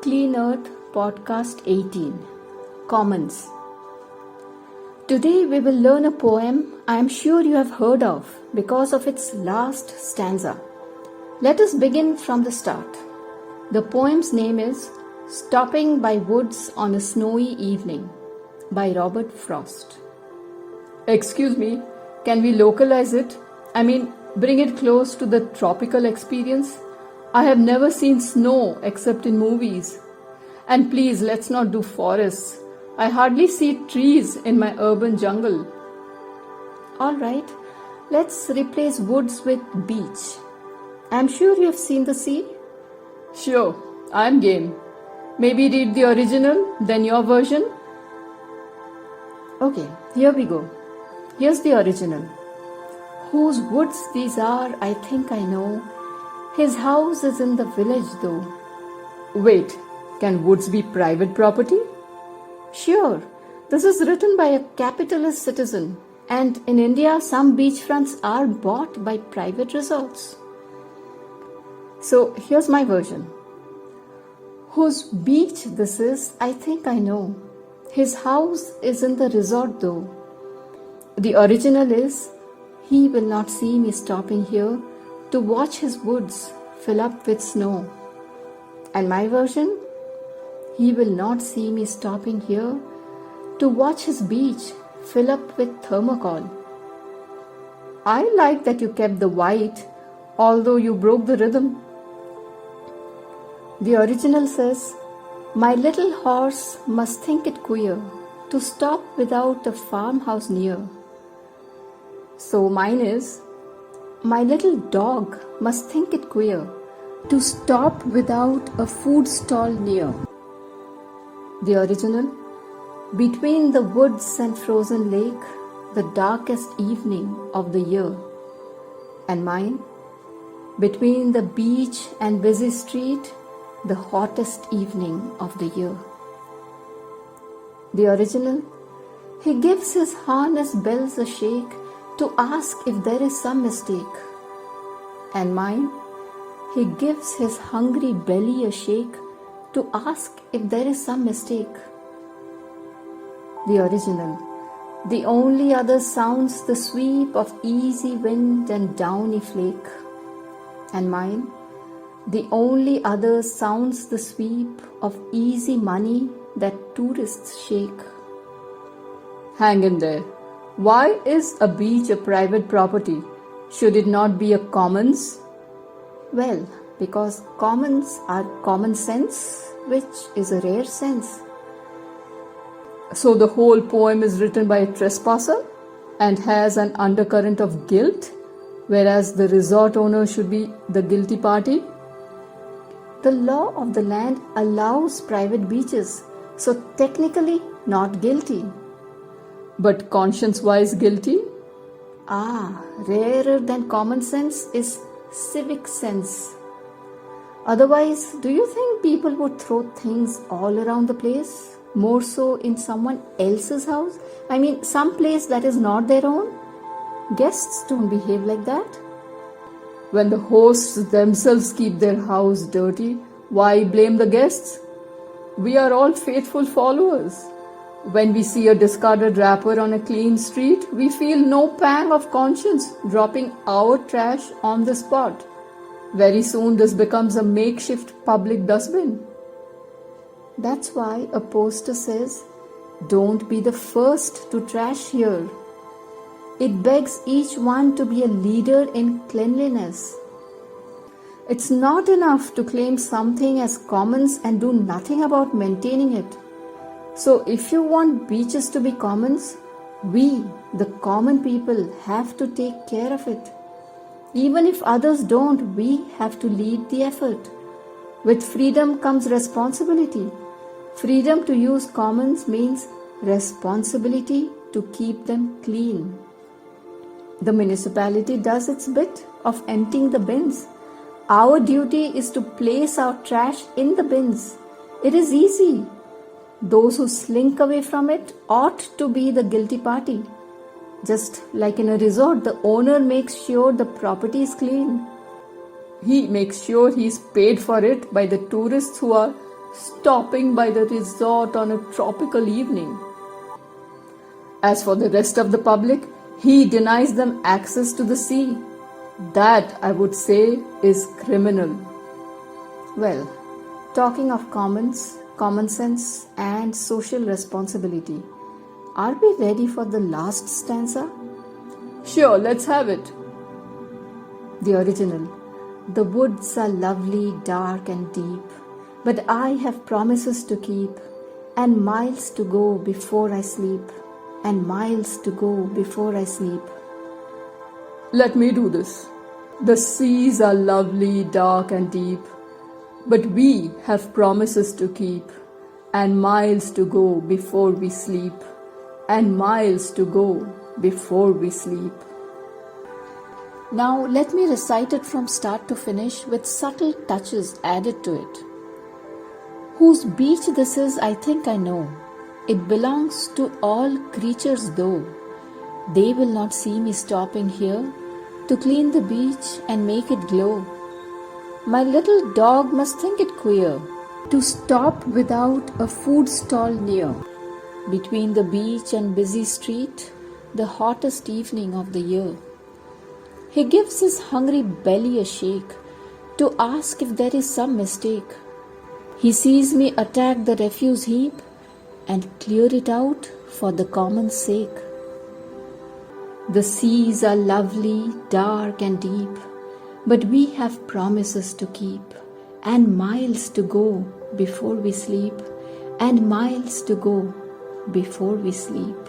Clean Earth Podcast 18 Commons. Today we will learn a poem I am sure you have heard of because of its last stanza. Let us begin from the start. The poem's name is Stopping by Woods on a Snowy Evening by Robert Frost. Excuse me, can we localize it? Bring it close to the tropical experience? I have never seen snow except in movies. And please, let's not do forests. I hardly see trees in my urban jungle. Alright, let's replace woods with beach. I'm sure you have seen the sea? Sure, I'm game. Maybe read the original, then your version? Okay, here we go. Here's the original. Whose woods these are, I think I know. His house is in the village though. Wait, can woods be private property? Sure, this is written by a capitalist citizen, and in India some beachfronts are bought by private resorts. So here's my version. Whose beach this is, I think I know. His house is in the resort though. The original is, he will not see me stopping here to watch his woods fill up with snow. And my version? He will not see me stopping here to watch his beach fill up with thermocol. I like that you kept the white, although you broke the rhythm. The original says, my little horse must think it queer to stop without a farmhouse near. So mine is, my little dog must think it queer to stop without a food stall near. The original, between the woods and frozen lake, the darkest evening of the year. And mine, between the beach and busy street, the hottest evening of the year. The original, he gives his harness bells a shake to ask if there is some mistake. And mine, he gives his hungry belly a shake to ask if there is some mistake. The original, the only other sounds the sweep of easy wind and downy flake. And mine, the only other sounds the sweep of easy money that tourists shake. Hang in there. Why is a beach a private property? Should it not be a commons? Well, because commons are common sense, which is a rare sense. So the whole poem is written by a trespasser and has an undercurrent of guilt, whereas the resort owner should be the guilty party. The law of the land allows private beaches, so technically not guilty. But conscience-wise guilty? Rarer than common sense is civic sense. Otherwise, do you think people would throw things all around the place? More so in someone else's house? Some place that is not their own? Guests don't behave like that. When the hosts themselves keep their house dirty, why blame the guests? We are all faithful followers. When we see a discarded wrapper on a clean street, we feel no pang of conscience dropping our trash on the spot. Very soon this becomes a makeshift public dustbin. That's why a poster says, don't be the first to trash here. It begs each one to be a leader in cleanliness. It's not enough to claim something as commons and do nothing about maintaining it. So if you want beaches to be commons, we, the common people, have to take care of it. Even if others don't, we have to lead the effort. With freedom comes responsibility. Freedom to use commons means responsibility to keep them clean. The municipality does its bit of emptying the bins. Our duty is to place our trash in the bins. It is easy. Those who slink away from it ought to be the guilty party. Just like in a resort, the owner makes sure the property is clean. He makes sure he's paid for it by the tourists who are stopping by the resort on a tropical evening. As for the rest of the public, he denies them access to the sea. That, I would say, is criminal. Well, talking of common sense, and social responsibility, are we ready for the last stanza? Sure, let's have it. The original. The woods are lovely, dark, and deep, but I have promises to keep, and miles to go before I sleep, and miles to go before I sleep. Let me do this. The seas are lovely, dark, and deep, but we have promises to keep, and miles to go before we sleep, and miles to go before we sleep. Now let me recite it from start to finish with subtle touches added to it. Whose beach this is, I think I know. It belongs to all creatures though. They will not see me stopping here to clean the beach and make it glow. My little dog must think it queer to stop without a food stall near. Between the beach and busy street, the hottest evening of the year. He gives his hungry belly a shake to ask if there is some mistake. He sees me attack the refuse heap and clear it out for the common sake. The seas are lovely, dark and deep, but we have promises to keep, and miles to go before we sleep, and miles to go before we sleep.